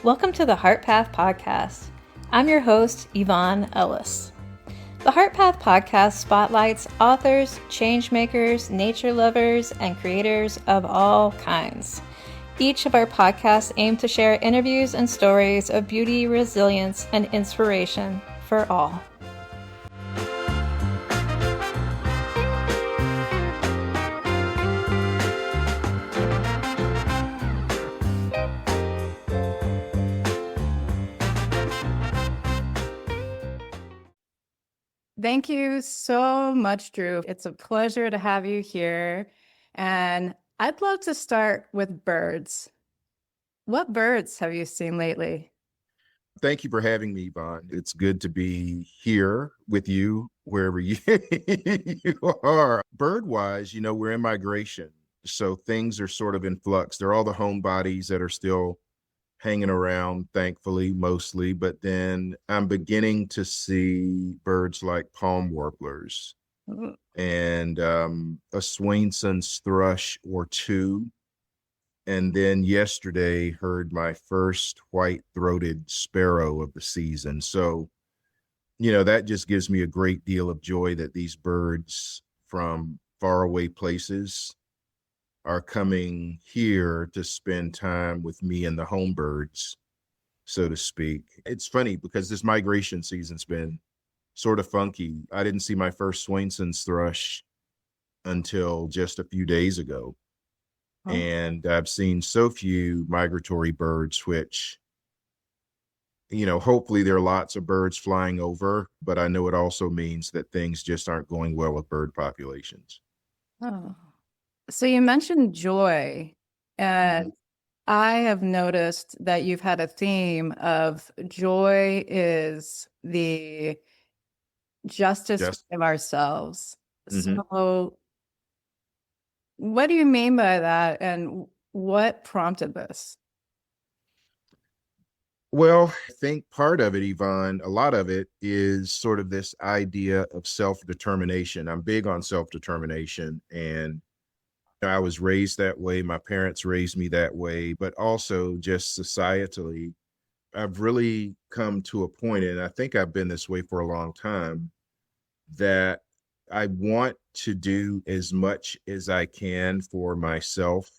Welcome to the Heart Path Podcast. I'm your host, Yvonne Ellis. The Heart Path Podcast spotlights authors, changemakers, nature lovers, and creators of all kinds. Each of our podcasts aim to share interviews and stories of beauty, resilience, and inspiration for all. Thank you so much, Drew. It's a pleasure to have you here. And I'd love to start with birds. What birds have you seen lately? Thank you for having me, Yvonne. It's good to be here with you, wherever you are. Bird-wise, we're in migration. So things are sort of in flux. There are all the homebodies that are still hanging around, thankfully, mostly. But then I'm beginning to see birds like palm warblers and a Swainson's thrush or two. And then yesterday heard my first white-throated sparrow of the season. So, that just gives me a great deal of joy that these birds from faraway places are coming here to spend time with me and the home birds, so to speak. It's funny because this migration season's been sort of funky. I didn't see my first Swainson's thrush until just a few days ago. Oh. And I've seen so few migratory birds, which, hopefully there are lots of birds flying over, but I know it also means that things just aren't going well with bird populations. Oh. So you mentioned joy, and I have noticed that you've had a theme of joy is the justice of ourselves. Mm-hmm. So what do you mean by that, and what prompted this? Well, I think part of it, Yvonne, a lot of it is sort of this idea of self-determination. I'm big on self-determination, and I was raised that way. My parents raised me that way, but also just societally, I've really come to a point, and I think I've been this way for a long time, that I want to do as much as I can for myself,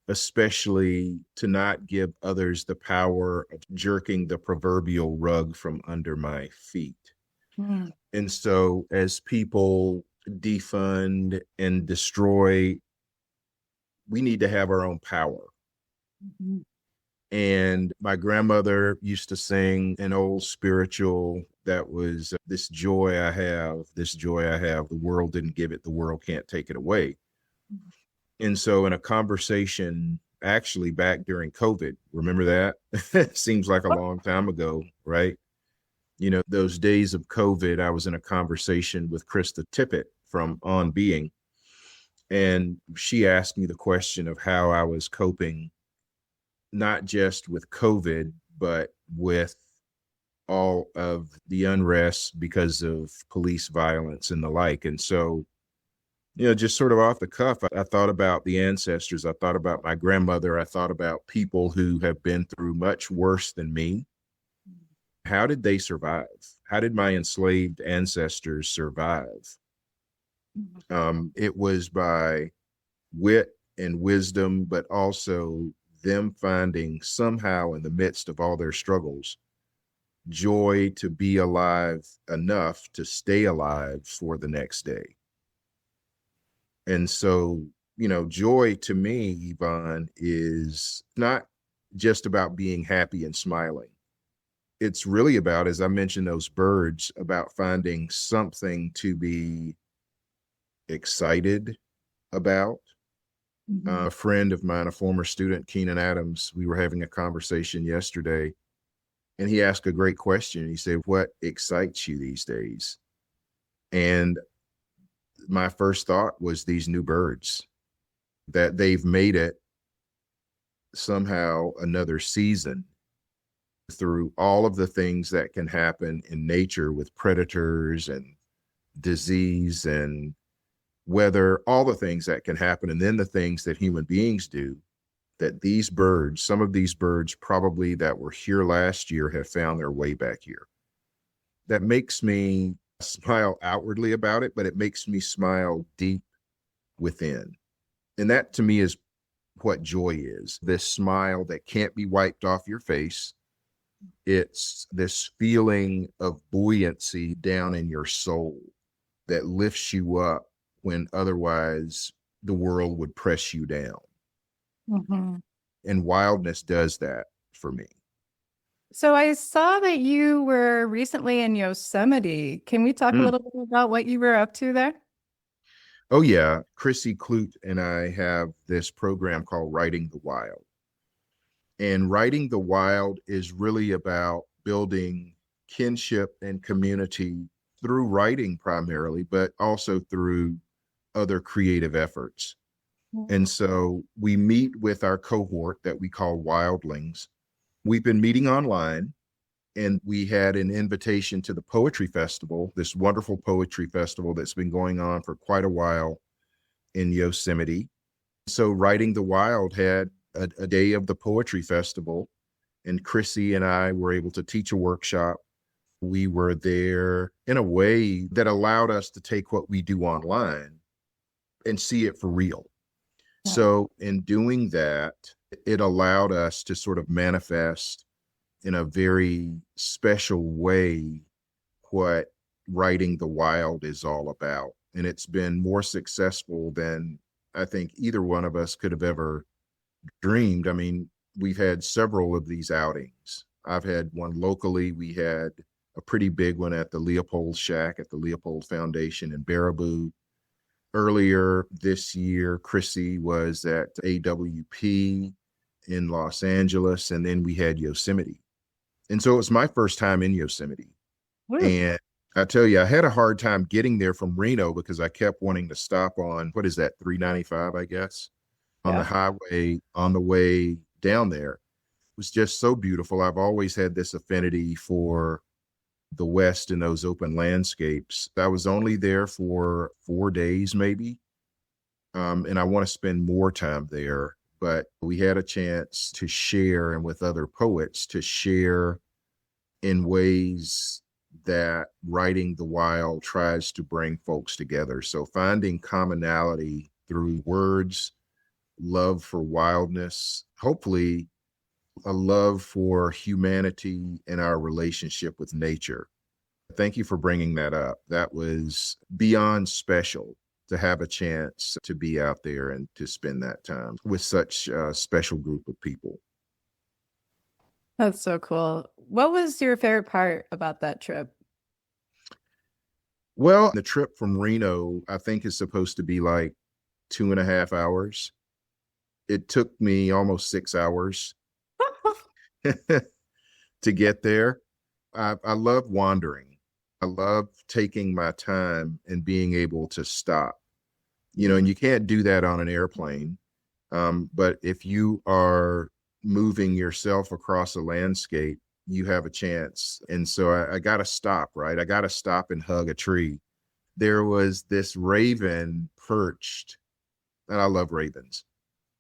especially to not give others the power of jerking the proverbial rug from under my feet. Mm. And so as people defund and destroy, we need to have our own power. Mm-hmm. And my grandmother used to sing an old spiritual that was, this joy I have, the world didn't give it, the world can't take it away. Mm-hmm. And so in a conversation, actually back during COVID, remember that? Seems like a long time ago, right? Those days of COVID, I was in a conversation with Krista Tippett from On Being. And she asked me the question of how I was coping, not just with COVID, but with all of the unrest because of police violence and the like. And so, just sort of off the cuff, I thought about the ancestors. I thought about my grandmother. I thought about people who have been through much worse than me. How did they survive? How did my enslaved ancestors survive? It was by wit and wisdom, but also them finding somehow in the midst of all their struggles, joy to be alive enough to stay alive for the next day. And so, joy to me, Yvonne, is not just about being happy and smiling. It's really about, as I mentioned, those birds, about finding something to be excited about. Mm-hmm. A friend of mine, a former student, Keenan Adams, we were having a conversation yesterday, and he asked a great question. He said, "What excites you these days?" And my first thought was these new birds, that they've made it somehow another season through all of the things that can happen in nature with predators and disease and weather, all the things that can happen, and then the things that human beings do, that these birds, some of these birds probably that were here last year, have found their way back here. That makes me smile outwardly about it, but it makes me smile deep within. And that to me is what joy is, this smile that can't be wiped off your face. It's this feeling of buoyancy down in your soul that lifts you up when otherwise the world would press you down. Mm-hmm. And wildness does that for me. So I saw that you were recently in Yosemite. Can we talk a Mm. little bit about what you were up to there? Oh, yeah. Chrissy Clute and I have this program called Writing the Wild. And Writing the Wild is really about building kinship and community through writing primarily, but also through other creative efforts. And so we meet with our cohort that we call Wildlings. We've been meeting online, and we had an invitation to the Poetry Festival, this wonderful poetry festival that's been going on for quite a while in Yosemite. So Writing the Wild had a day of the Poetry Festival, and Chrissy and I were able to teach a workshop. We were there in a way that allowed us to take what we do online and see it for real. Yeah. So in doing that, it allowed us to sort of manifest in a very special way what Writing the Wild is all about. And it's been more successful than I think either one of us could have ever dreamed. I mean, we've had several of these outings. I've had one locally. We had a pretty big one at the Leopold Shack at the Leopold Foundation in Baraboo. Earlier this year, Chrissy was at AWP in Los Angeles, and then we had Yosemite. And so it was my first time in Yosemite. Woo. And I tell you, I had a hard time getting there from Reno because I kept wanting to stop on, what is that, 395, I guess, on the Yeah. highway on the way down there. It was just so beautiful. I've always had this affinity for the West and those open landscapes. I was only there for 4 days, maybe. And I want to spend more time there. But we had a chance to share, and with other poets, to share in ways that Writing the Wild tries to bring folks together. So finding commonality through words, love for wildness, hopefully a love for humanity and our relationship with nature. Thank you for bringing that up. That was beyond special to have a chance to be out there and to spend that time with such a special group of people. That's so cool. What was your favorite part about that trip? Well, the trip from Reno, I think, is supposed to be like 2.5 hours. It took me almost 6 hours to get there. I love wandering. I love taking my time and being able to stop. And you can't do that on an airplane. But if you are moving yourself across a landscape, you have a chance. And so I got to stop, right? I got to stop and hug a tree. There was this raven perched, and I love ravens.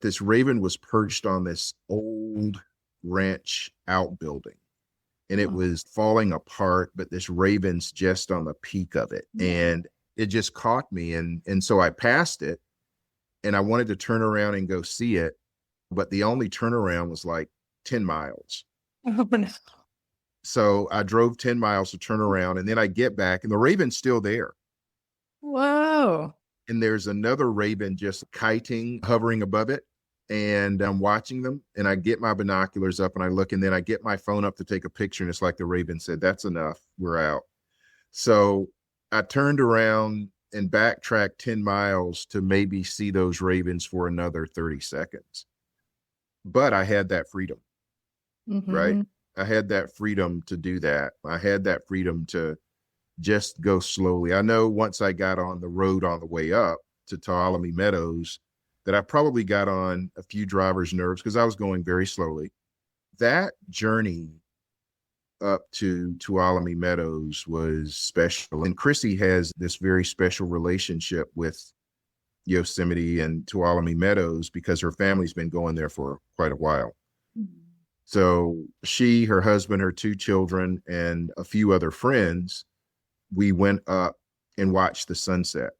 This raven was perched on this old ranch outbuilding, and it was falling apart, but this raven's just on the peak of it. And it just caught me. And so I passed it, and I wanted to turn around and go see it, but the only turnaround was like 10 miles. Oh, no. So I drove 10 miles to turn around, and then I get back, and the raven's still there. Whoa. And there's another raven just kiting, hovering above it. And I'm watching them, and I get my binoculars up and I look, and then I get my phone up to take a picture. And it's like the raven said, "That's enough. We're out." So I turned around and backtracked 10 miles to maybe see those ravens for another 30 seconds. But I had that freedom, right? Mm-hmm. I had that freedom to do that. I had that freedom to just go slowly. I know once I got on the road on the way up to Tuolumne Meadows that I probably got on a few drivers' nerves because I was going very slowly. That journey up to Tuolumne Meadows was special. And Chrissy has this very special relationship with Yosemite and Tuolumne Meadows because her family's been going there for quite a while. So she, her husband, her two children, and a few other friends, we went up and watched the sunset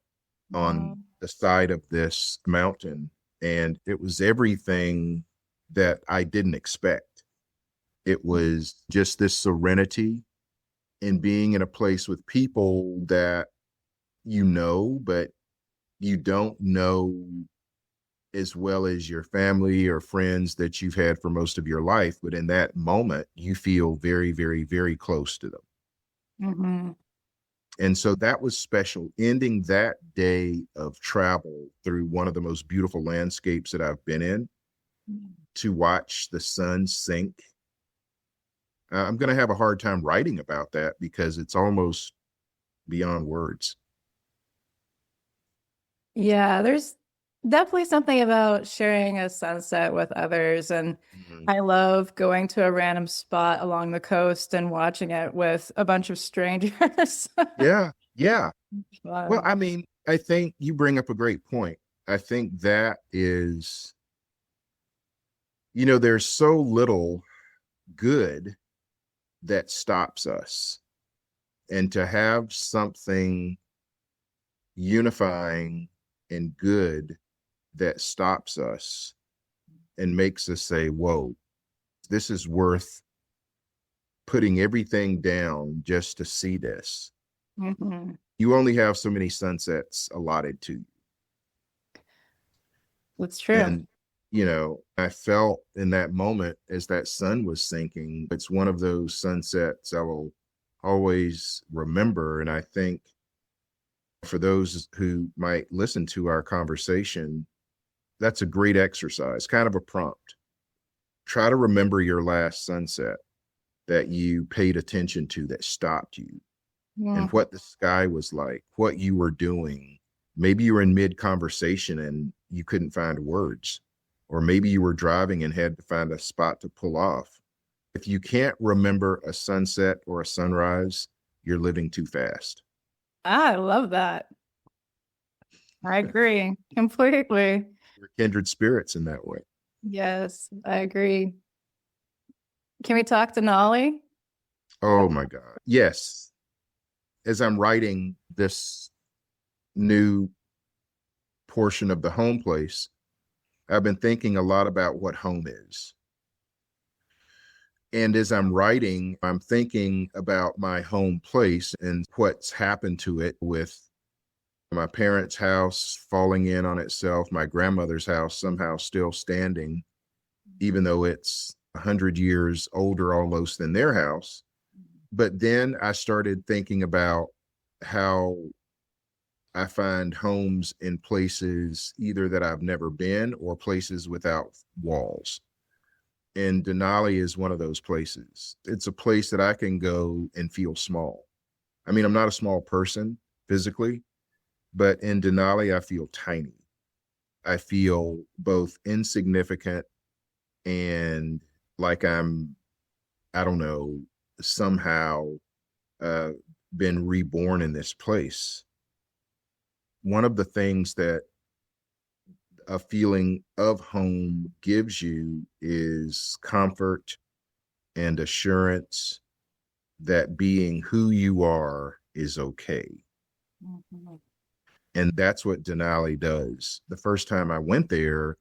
on Wow. the side of this mountain. And it was everything that I didn't expect. It was just this serenity and being in a place with people that you know, but you don't know as well as your family or friends that you've had for most of your life. But in that moment, you feel very, very, very close to them. Hmm. And so that was special. Ending that day of travel through one of the most beautiful landscapes that I've been in to watch the sun sink. I'm going to have a hard time writing about that because it's almost beyond words. Yeah, there's definitely something about sharing a sunset with others. And Mhm. I love going to a random spot along the coast and watching it with a bunch of strangers. Yeah. Yeah. Well, Fun. I mean, I think you bring up a great point. I think that is, there's so little good that stops us. And to have something unifying and good that stops us and makes us say, whoa, this is worth putting everything down just to see this. Hmm. You only have so many sunsets allotted to you. That's true. And, I felt in that moment as that sun was sinking, it's one of those sunsets I will always remember. And I think for those who might listen to our conversation, that's a great exercise, kind of a prompt. Try to remember your last sunset that you paid attention to that stopped you and Yeah. what the sky was like, what you were doing. Maybe you were in mid conversation and you couldn't find words, or maybe you were driving and had to find a spot to pull off. If you can't remember a sunset or a sunrise, you're living too fast. I love that. I agree completely. We're kindred spirits in that way. Yes, I agree. Can we talk to Denali? Oh my God. Yes. As I'm writing this new portion of the home place, I've been thinking a lot about what home is. And as I'm writing, I'm thinking about my home place and what's happened to it with my parents' house falling in on itself, my grandmother's house somehow still standing, even though it's 100 years older almost than their house. But then I started thinking about how I find homes in places either that I've never been or places without walls. And Denali is one of those places. It's a place that I can go and feel small. I mean, I'm not a small person physically, but in Denali, I feel tiny. I feel both insignificant and like I don't know, somehow uh, been reborn in this place. One of the things that a feeling of home gives you is comfort and assurance that being who you are is okay. Mhm. And that's what Denali does. The first time I went there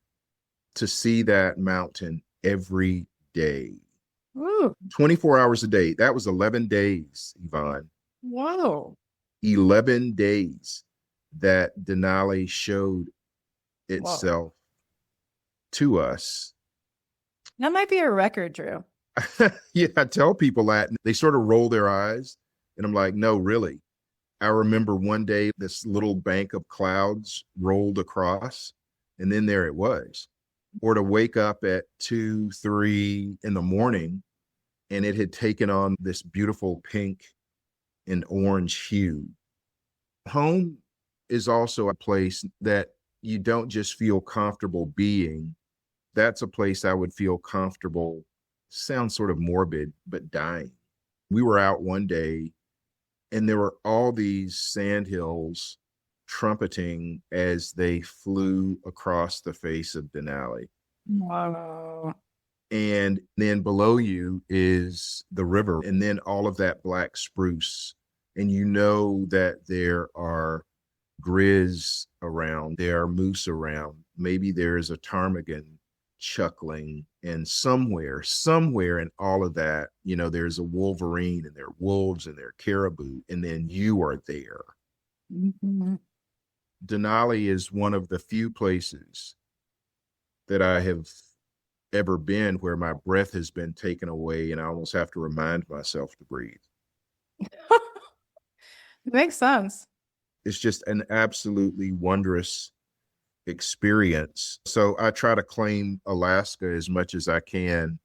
to see that mountain every day, Ooh, 24 hours a day, that was 11 days, Yvonne. whoa. 11 days that Denali showed Whoa. itself to us. That might be a record, Drew. Yeah, I tell people that and they sort of roll their eyes. And I'm like, no, really. I remember one day this little bank of clouds rolled across, and then there it was. Or to wake up at 2, 3 in the morning and it had taken on this beautiful pink and orange hue. Home is also a place that you don't just feel comfortable being. That's a place I would feel comfortable, sounds sort of morbid, but dying. We were out one day and there were all these sand hills trumpeting as they flew across the face of Denali. Wow. And then below you is the river, and then all of that black spruce. And you know that there are grizz around, there are moose around, maybe there's a ptarmigan chuckling, and somewhere in all of that, there's a wolverine and there are wolves and there are caribou, and then you are there. Mhm. Denali is one of the few places that I have ever been where my breath has been taken away and I almost have to remind myself to breathe. Makes sense. It's just an absolutely wondrous experience. So I try to claim Alaska as much as I can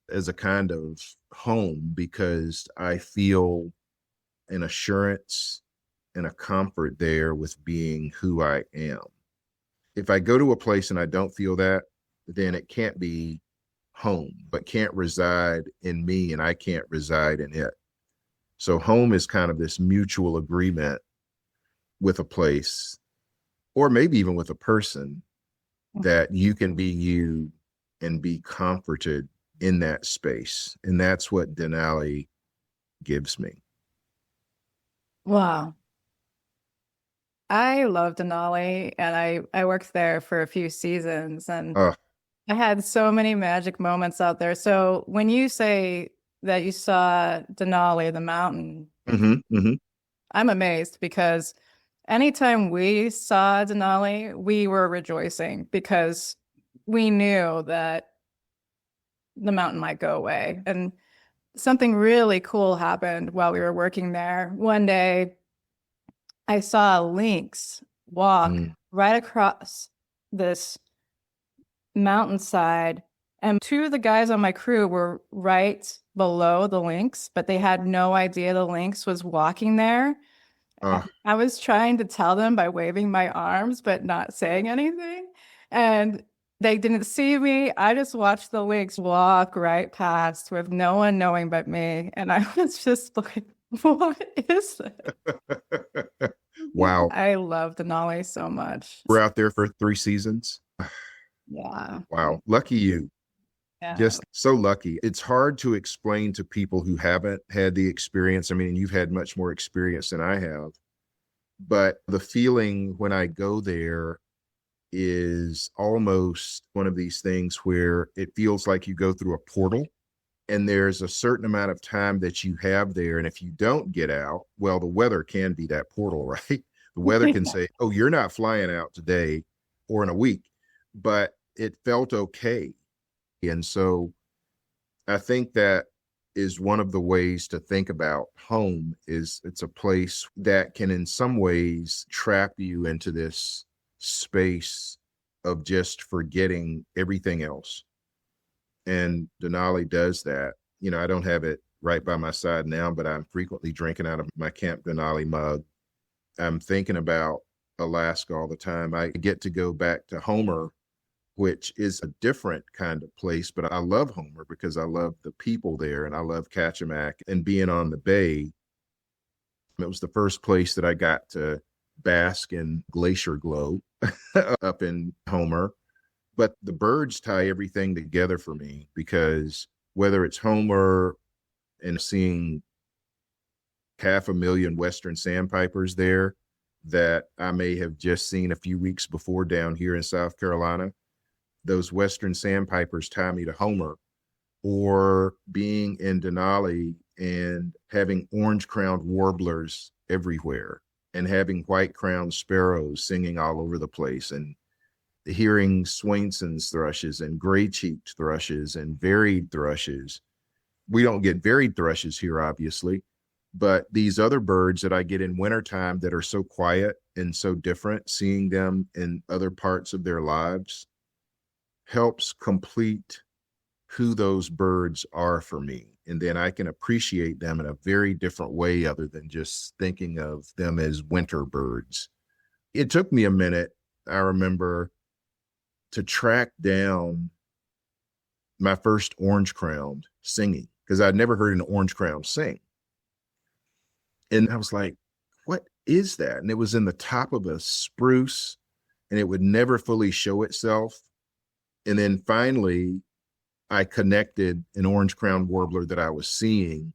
as a kind of home because I feel an assurance and a comfort there with being who I am. If I go to a place and I don't feel that, then it can't be home, but can't reside in me and I can't reside in it. So home is kind of this mutual agreement with a place, or maybe even with a person, that you can be you and be comforted in that space. And that's what Denali gives me. Wow. I love Denali and I worked there for a few seasons and Uh, I had so many magic moments out there. So when you say that you saw Denali, the mountain, mm-hmm, mm-hmm. I'm amazed because anytime we saw Denali, we were rejoicing because we knew that the mountain might go away. And something really cool happened while we were working there. One day, I saw a lynx walk Mm. right across this mountainside, and two of the guys on my crew were right below the lynx, but they had no idea the lynx was walking there. Uh, I was trying to tell them by waving my arms, but not saying anything. And they didn't see me. I just watched the lynx walk right past with no one knowing but me. And I was just like, what is this? wow. I love Denali so much. We're out there for 3 seasons. Yeah. Wow. Lucky you. Yeah. Just so lucky. It's hard to explain to people who haven't had the experience. I mean, you've had much more experience than I have, but the feeling when I go there is almost one of these things where it feels like you go through a portal and there's a certain amount of time that you have there. And if you don't get out, well, the weather can be that portal, right? The weather can say, oh, you're not flying out today or in a week, but it felt okay. And so I think that is one of the ways to think about home is it's a place that can in some ways trap you into this space of just forgetting everything else. And Denali does that. I don't have it right by my side now, but I'm frequently drinking out of my Camp Denali mug. I'm thinking about Alaska all the time. I get to go back to Homer, which is a different kind of place, but I love Homer because I love the people there and I love Kachemak and being on the bay. It was the first place that I got to bask in glacier glow up in Homer. But the birds tie everything together for me because whether it's Homer and seeing 500,000 Western sandpipers there that I may have just seen a few weeks before down here in South Carolina, those Western sandpipers tie me to Homer, or being in Denali and having orange-crowned warblers everywhere and having white-crowned sparrows singing all over the place and hearing Swainson's thrushes and gray-cheeked thrushes and varied thrushes. We don't get varied thrushes here, obviously, but these other birds that I get in wintertime that are so quiet and so different, seeing them in other parts of their lives helps complete who those birds are for me. And then I can appreciate them in a very different way other than just thinking of them as winter birds. It took me a minute, I remember, to track down my first orange crowned singing because I'd never heard an orange crown sing. And I was like, what is that? And it was in the top of a spruce and it would never fully show itself. And then finally, I connected an orange crowned warbler that I was seeing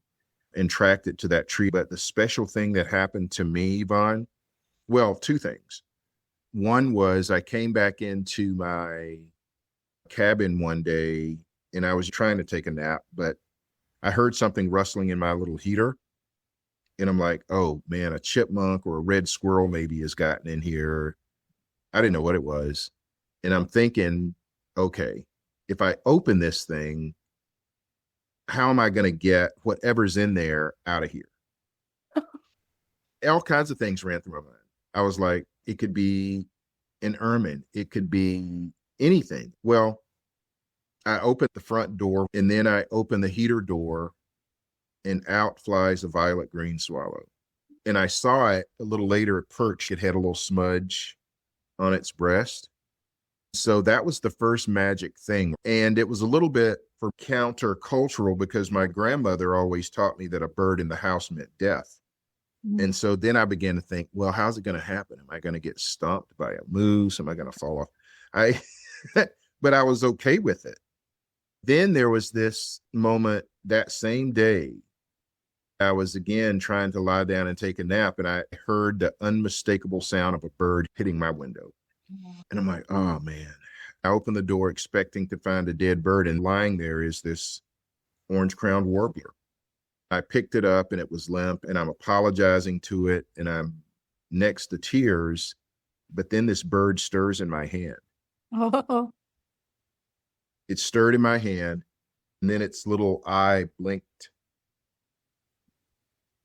and tracked it to that tree. But the special thing that happened to me, Yvonne, well, two things. One was I came back into my cabin one day and I was trying to take a nap, but I heard something rustling in my little heater. And I'm like, oh man, a chipmunk or a red squirrel maybe has gotten in here. I didn't know what it was. And I'm thinking, okay, if I open this thing, how am I going to get whatever's in there out of here? All kinds of things ran through my mind. I was like, it could be an ermine, it could be anything. Well, I opened the front door and then I opened the heater door and out flies a violet green swallow. And I saw it a little later at perch. It had a little smudge on its breast. So that was the first magic thing. And it was a little bit for countercultural because my grandmother always taught me that a bird in the house meant death. And so then I began to think, well, how's it going to happen? Am I going to get stomped by a moose? Am I going to fall off? I, but I was okay with it. Then there was this moment that same day. I was again trying to lie down and take a nap, and I heard the unmistakable sound of a bird hitting my window. And I'm like, oh man. I opened the door expecting to find a dead bird, and lying there is this orange crowned warbler. I picked it up and it was limp, and I'm apologizing to it, and I'm next to tears. But then this bird stirs in my hand. Oh, It stirred in my hand, and then its little eye blinked.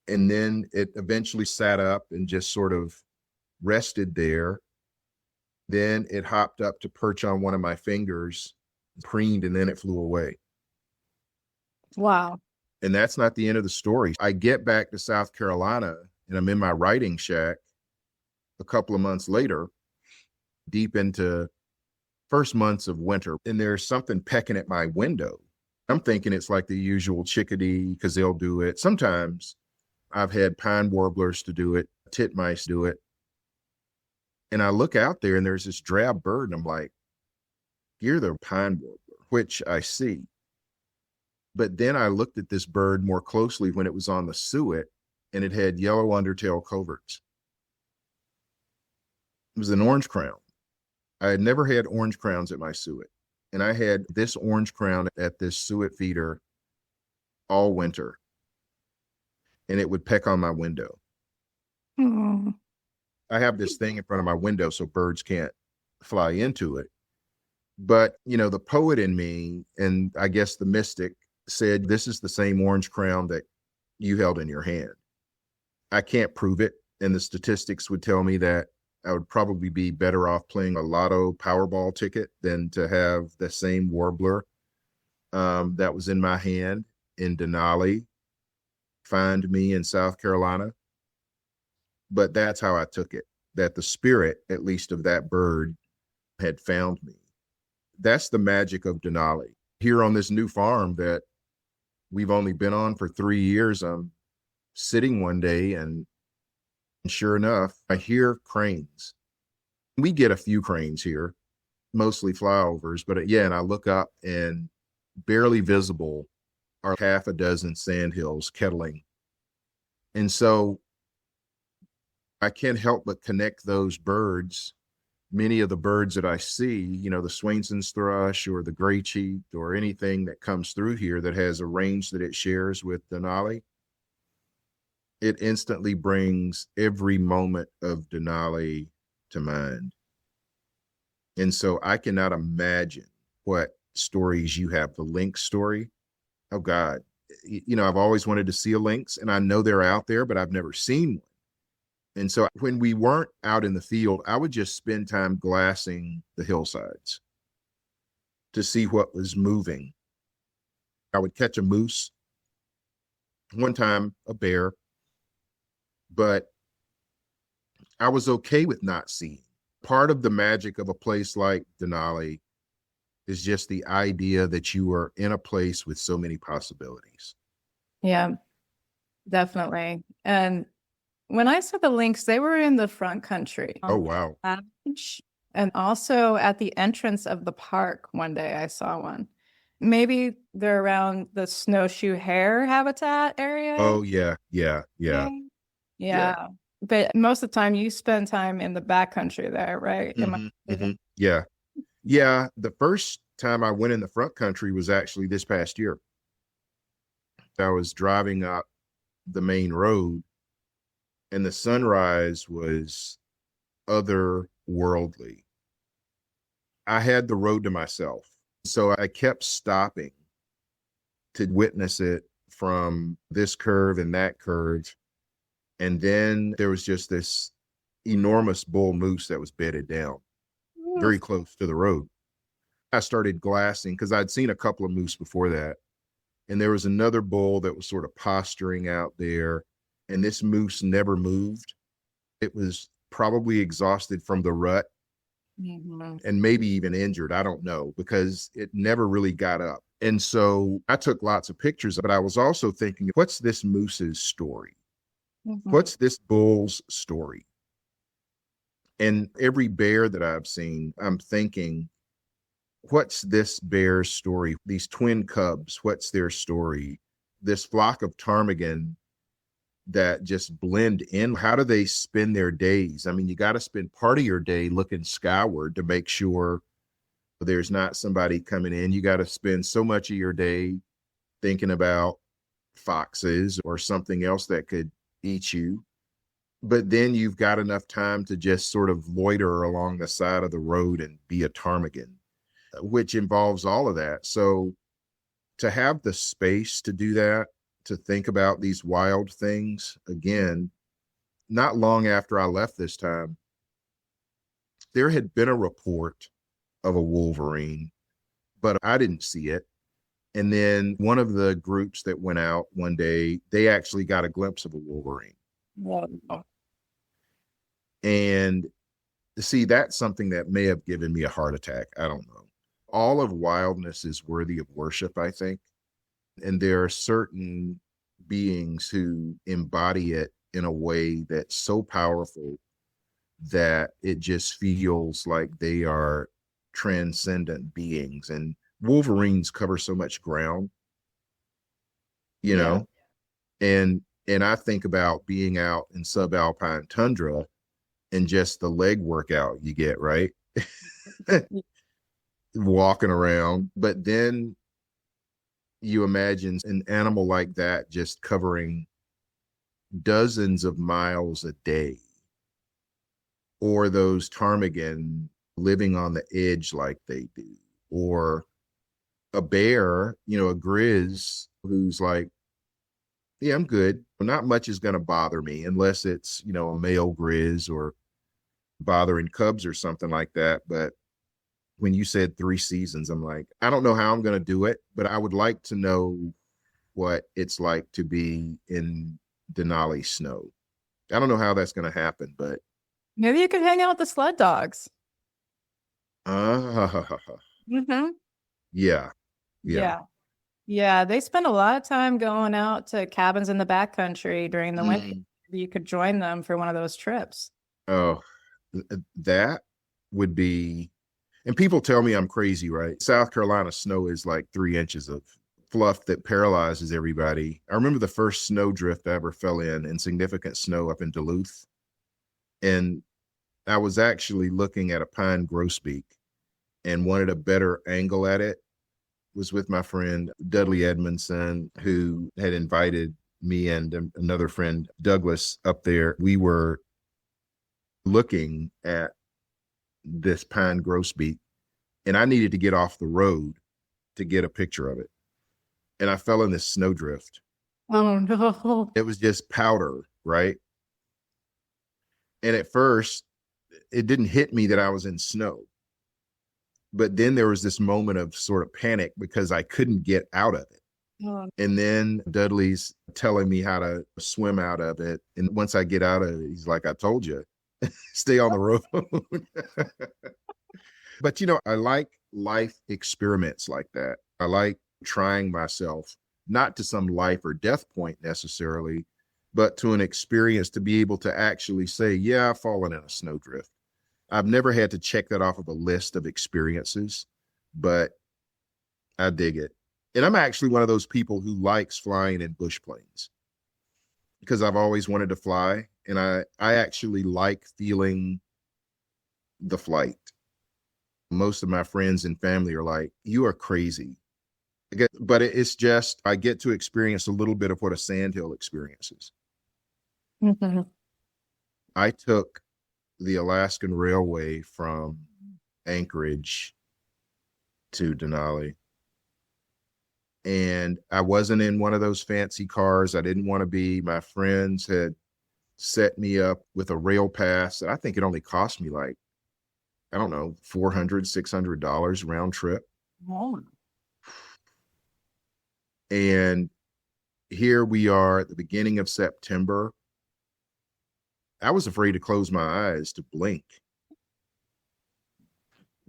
And then it eventually sat up and just sort of rested there. Then it hopped up to perch on one of my fingers, preened, and then it flew away. wow. And that's not the end of the story. I get back to South Carolina and I'm in my writing shack a couple of months later, deep into first months of winter, and there's something pecking at my window. I'm thinking it's like the usual chickadee because they'll do it. Sometimes I've had pine warblers to do it, titmice do it. And I look out there and there's this drab bird and I'm like, you're the pine warbler, which I see. But then I looked at this bird more closely when it was on the suet and it had yellow undertail coverts. It was an orange crown. I had never had orange crowns at my suet. And I had this orange crown at this suet feeder all winter. And it would peck on my window. Oh, I have this thing in front of my window so birds can't fly into it. But, you know, the poet in me, and I guess the mystic, said, this is the same orange crown that you held in your hand. I can't prove it. And the statistics would tell me that I would probably be better off playing a lotto Powerball ticket than to have the same warbler that was in my hand in Denali find me in South Carolina. But that's how I took it, that the spirit, at least of that bird, had found me. That's the magic of Denali. Here on this new farm that we've only been on for 3 years, I'm sitting one day and sure enough, I hear cranes. We get a few cranes here, mostly flyovers, but yeah, and I look up and barely visible are half a dozen sandhills kettling. And so I can't help but connect those birds. Many of the birds that I see, you know, the Swainson's thrush or the gray-cheeked or anything that comes through here that has a range that it shares with Denali, it instantly brings every moment of Denali to mind. And so I cannot imagine what stories you have. The lynx story, oh God, you know, I've always wanted to see a lynx and I know they're out there, but I've never seen one. And so when we weren't out in the field, I would just spend time glassing the hillsides to see what was moving. I would catch a moose, one time a bear, but I was okay with not seeing. Part of the magic of a place like Denali is just the idea that you are in a place with so many possibilities. yeah, definitely. And When I saw the lynx, they were in the front country Oh, on wow. Average, and also at the entrance of the park one day I saw one. Maybe they're around the snowshoe hare habitat area. Oh, yeah, yeah, yeah, Okay. yeah. Yeah. But most of the time you spend time in the backcountry there, right? Am I Hmm, mistaken? yeah. Yeah, the first time I went in the front country was actually this past year. I was driving up the main road, and the sunrise was otherworldly. I had the road to myself. So I kept stopping to witness it from this curve and that curve. And then there was just this enormous bull moose that was bedded down very close to the road. I started glassing because I'd seen a couple of moose before that. And there was another bull that was sort of posturing out there. And this moose never moved. It was probably exhausted from the rut Mhm. and maybe even injured. I don't know because it never really got up. And so I took lots of pictures, but I was also thinking, what's this moose's story? Mhm. What's this bull's story? And every bear that I've seen, I'm thinking, what's this bear's story? These twin cubs, what's their story? This flock of ptarmigan that just blend in. How do they spend their days? I mean, you got to spend part of your day looking skyward to make sure there's not somebody coming in. You got to spend so much of your day thinking about foxes or something else that could eat you. But then you've got enough time to just sort of loiter along the side of the road and be a ptarmigan, which involves all of that. So to have the space to do that, to think about these wild things again, not long after I left this time, there had been a report of a wolverine, but I didn't see it. And then one of the groups that went out one day, they actually got a glimpse of a wolverine. Wow. And see, that's something that may have given me a heart attack. I don't know. All of wildness is worthy of worship, I think. And there are certain beings who embody it in a way that's so powerful that it just feels like they are transcendent beings. And wolverines cover so much ground, you Yeah. know, and I think about being out in subalpine tundra and just the leg workout you get, right? Walking around. But then you imagine an animal like that just covering dozens of miles a day, or those ptarmigan living on the edge like they do, or a bear, a grizz who's like, yeah, I'm good. Not much is going to bother me unless it's, a male grizz or bothering cubs or something like that. But when you said 3 seasons, I'm like, I don't know how I'm going to do it, but I would like to know what it's like to be in Denali snow. I don't know how that's going to happen, but Maybe you could hang out with the sled dogs. uh, Hmm. yeah, yeah. Yeah. Yeah, they spend a lot of time going out to cabins in the backcountry during the winter. Mm. You could join them for one of those trips. Oh, that would be, and people tell me I'm crazy, right? South Carolina snow is like 3 inches of fluff that paralyzes everybody. I remember the first snow drift I ever fell in significant snow up in Duluth. And I was actually looking at a pine grosbeak and wanted a better angle at it. Was with my friend Dudley Edmondson, who had invited me and another friend, Douglas, up there. We were looking at this pine grosbeak, and I needed to get off the road to get a picture of it. And I fell in this snowdrift. Oh no. It was just powder, right? And at first, it didn't hit me that I was in snow. But then there was this moment of sort of panic because I couldn't get out of it. Oh, And then Dudley's telling me how to swim out of it. And once I get out of it, he's like, I told you, stay on the road. But, I like life experiments like that. I like trying myself, not to some life or death point necessarily, but to an experience to be able to actually say, yeah, I've fallen in a snowdrift. I've never had to check that off of a list of experiences, but I dig it. And I'm actually one of those people who likes flying in bush planes because I've always wanted to fly. And I actually like feeling the flight. Most of my friends and family are like, you are crazy. But it's just, I get to experience a little bit of what a sandhill experiences. Mhm. I took the Alaskan Railway from Anchorage to Denali. And I wasn't in one of those fancy cars. I didn't want to be. My friends had set me up with a rail pass. I think it only cost me like, I don't know, $400, $600 round trip. Oh. And here we are at the beginning of September. I was afraid to close my eyes to blink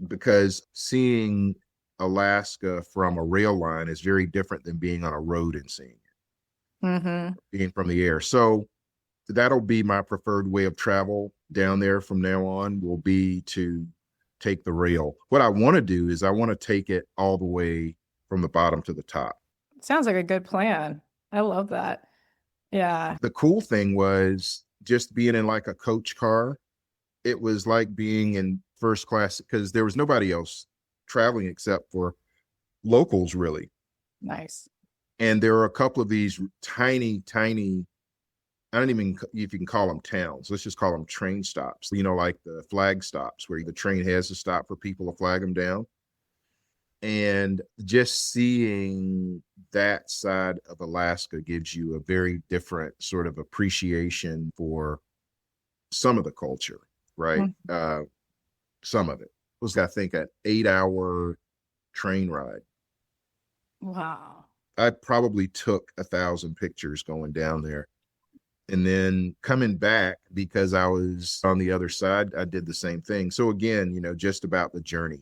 because seeing Alaska from a rail line is very different than being on a road and seeing it, Mm-hmm. being from the air. So that'll be my preferred way of travel down there from now on, will be to take the rail. What I want to do is I want to take it all the way from the bottom to the top. Sounds like a good plan. I love that. Yeah. The cool thing was just being in like a coach car. It was like being in first class because there was nobody else traveling except for locals, really. Nice. And there are a couple of these tiny, tiny, I don't even if you can call them towns. Let's just call them train stops, like the flag stops where the train has to stop for people to flag them down. And just seeing that side of Alaska gives you a very different sort of appreciation for some of the culture, right? Mm. Some of it. I was, I think, an 8-hour train ride. Wow. I probably took 1,000 pictures going down there. And then coming back, because I was on the other side, I did the same thing. So again, just about the journey.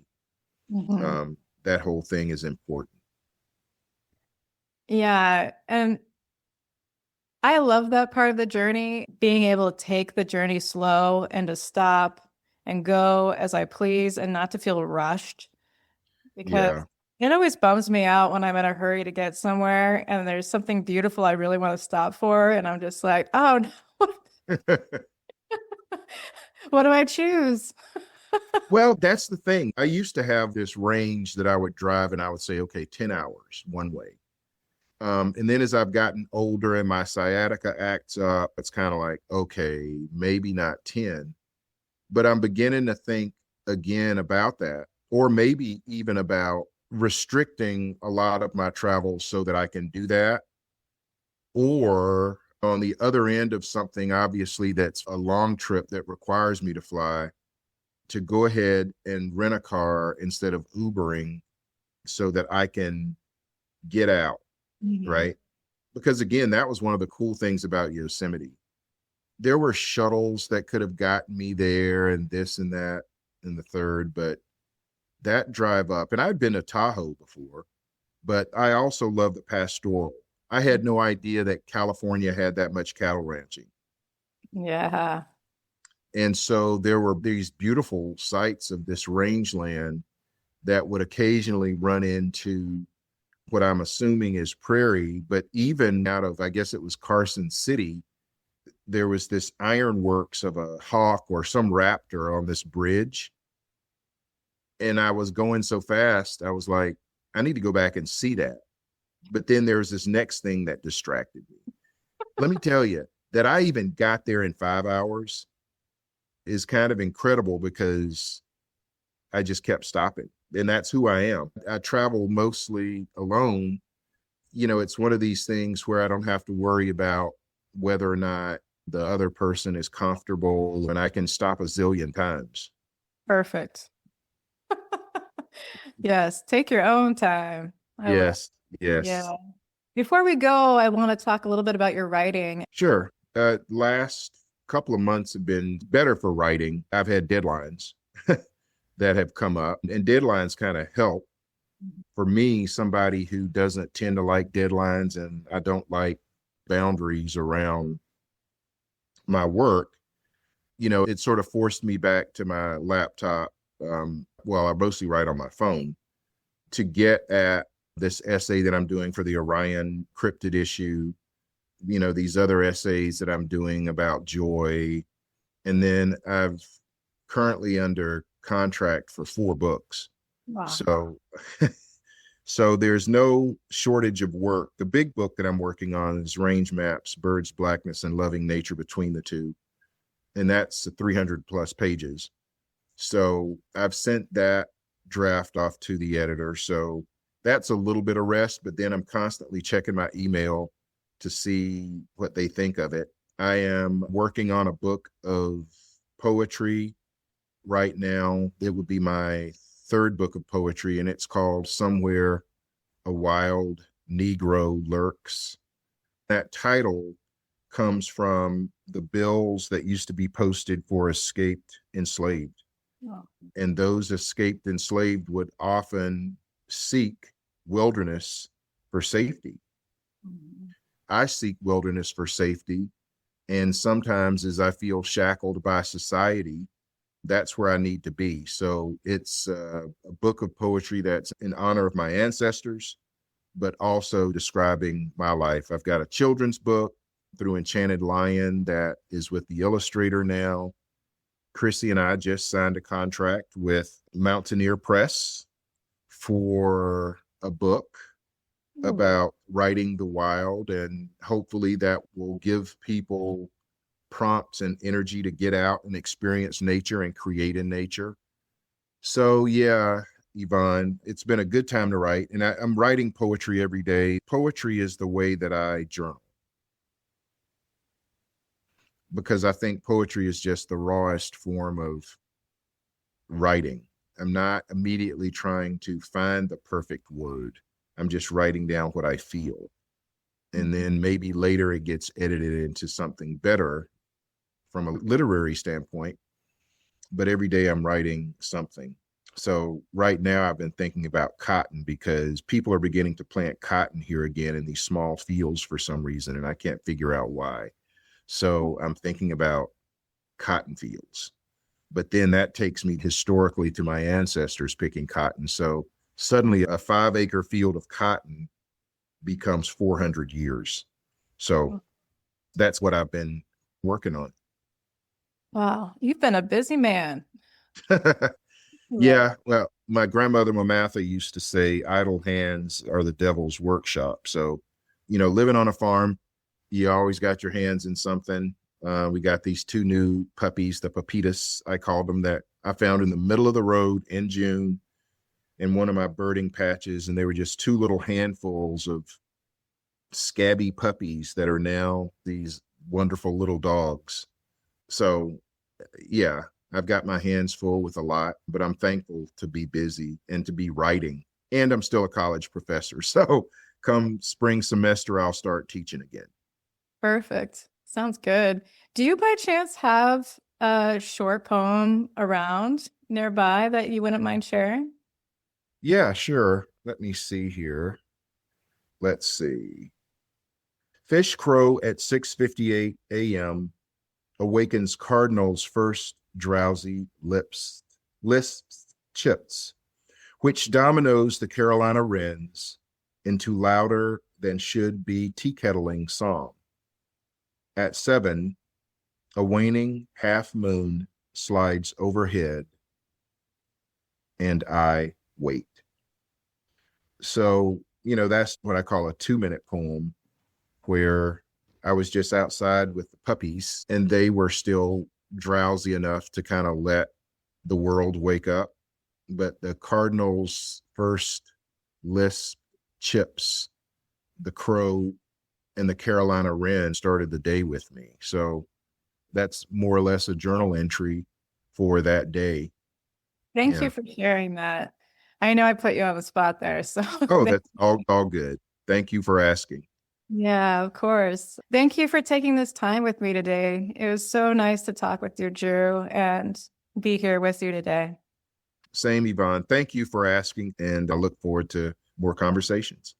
Mhm. That whole thing is important. Yeah. And I love that part of the journey, being able to take the journey slow and to stop and go as I please and not to feel rushed because Yeah. it always bums me out when I'm in a hurry to get somewhere and there's something beautiful I really want to stop for. And I'm just like, oh no, what do I choose? Well, that's the thing. I used to have this range that I would drive and I would say, okay, 10 hours one way. And then as I've gotten older and my sciatica acts up, it's kind of like, okay, maybe not 10, but I'm beginning to think again about that, or maybe even about restricting a lot of my travel so that I can do that. Or on the other end of something, obviously, that's a long trip that requires me to fly, to go ahead and rent a car instead of Ubering so that I can get out, Mhm. right? Because again, that was one of the cool things about Yosemite. There were shuttles that could have gotten me there and this and that and the third, but that drive up, and I'd been to Tahoe before, but I also love the pastoral. I had no idea that California had that much cattle ranching. Yeah. And so there were these beautiful sites of this rangeland that would occasionally run into what I'm assuming is prairie, but even out of, I guess it was Carson City, there was this ironworks of a hawk or some raptor on this bridge. And I was going so fast, I was like, I need to go back and see that. But then there's this next thing that distracted me. Let me tell you that I even got there in 5 hours is kind of incredible because I just kept stopping. And that's who I am. I travel mostly alone. It's one of these things where I don't have to worry about whether or not the other person is comfortable and I can stop a zillion times. Perfect. Yes. Take your own time. I love, Yes, yes. yeah. Before we go, I want to talk a little bit about your writing. Sure. Last couple of months have been better for writing. I've had deadlines that have come up, and deadlines kind of help. For me, somebody who doesn't tend to like deadlines, and I don't like boundaries around my work, it sort of forced me back to my laptop. Well, I mostly write on my phone to get at this essay that I'm doing for the Orion cryptid issue, these other essays that I'm doing about joy. And then I've currently under contract for 4 books. Wow. So, so there's no shortage of work. The big book that I'm working on is Range Maps, Birds, Blackness, and Loving Nature Between the Two. And that's 300 plus pages. So I've sent that draft off to the editor. So that's a little bit of rest, but then I'm constantly checking my email to see what they think of it. I am working on a book of poetry right now. It would be my 3rd book of poetry, and it's called Somewhere a Wild Negro Lurks. That title comes from the bills that used to be posted for escaped enslaved. Oh. And those escaped enslaved would often seek wilderness for safety. Mhm. I seek wilderness for safety. And sometimes as I feel shackled by society, that's where I need to be. So it's a book of poetry that's in honor of my ancestors, but also describing my life. I've got a children's book through Enchanted Lion that is with the illustrator now. Chrissy and I just signed a contract with Mountaineer Press for a book Ooh. about writing the wild, and hopefully that will give people prompts and energy to get out and experience nature and create in nature. So yeah, Yvonne, it's been a good time to write, and I'm writing poetry every day. Poetry is the way that I journal, because I think poetry is just the rawest form of writing. I'm not immediately trying to find the perfect word. I'm just writing down what I feel. And then maybe later it gets edited into something better from a literary standpoint. But every day I'm writing something. So right now I've been thinking about cotton, because people are beginning to plant cotton here again in these small fields for some reason, and I can't figure out why. So I'm thinking about cotton fields. But then that takes me historically to my ancestors picking cotton. So suddenly a 5-acre field of cotton becomes 400 years. So that's what I've been working on. Wow, you've been a busy man. Love Yeah, well, my grandmother Mamatha used to say, idle hands are the devil's workshop. So, living on a farm, you always got your hands in something. We got these 2 new puppies, the Pepitas, I called them, that I found in the middle of the road in June in one of my birding patches. And they were just 2 little handfuls of scabby puppies that are now these wonderful little dogs. So, yeah, I've got my hands full with a lot, but I'm thankful to be busy and to be writing. And I'm still a college professor. So, come spring semester, I'll start teaching again. Perfect. Sounds good. Do you by chance have a short poem around nearby that you wouldn't mind sharing? Yeah, sure. Let me see here. Let's see. Fish crow at 6:58 a.m. awakens cardinal's first drowsy lisps chips, which dominoes the Carolina wrens into louder than should be tea kettling song. At 7, a waning half moon slides overhead, and I wait. So, that's what I call a 2-minute poem, where I was just outside with the puppies and they were still drowsy enough to kind of let the world wake up. But the Cardinals' first lisp chips, the crow and the Carolina wren started the day with me. So that's more or less a journal entry for that day. Thank Yeah. you for sharing that. I know I put you on the spot there, so Oh, that's all good. Thank you for asking. yeah, of course. Thank you for taking this time with me today. It was so nice to talk with you, Drew, and be here with you today. Same, Yvonne. Thank you for asking, and I look forward to more conversations.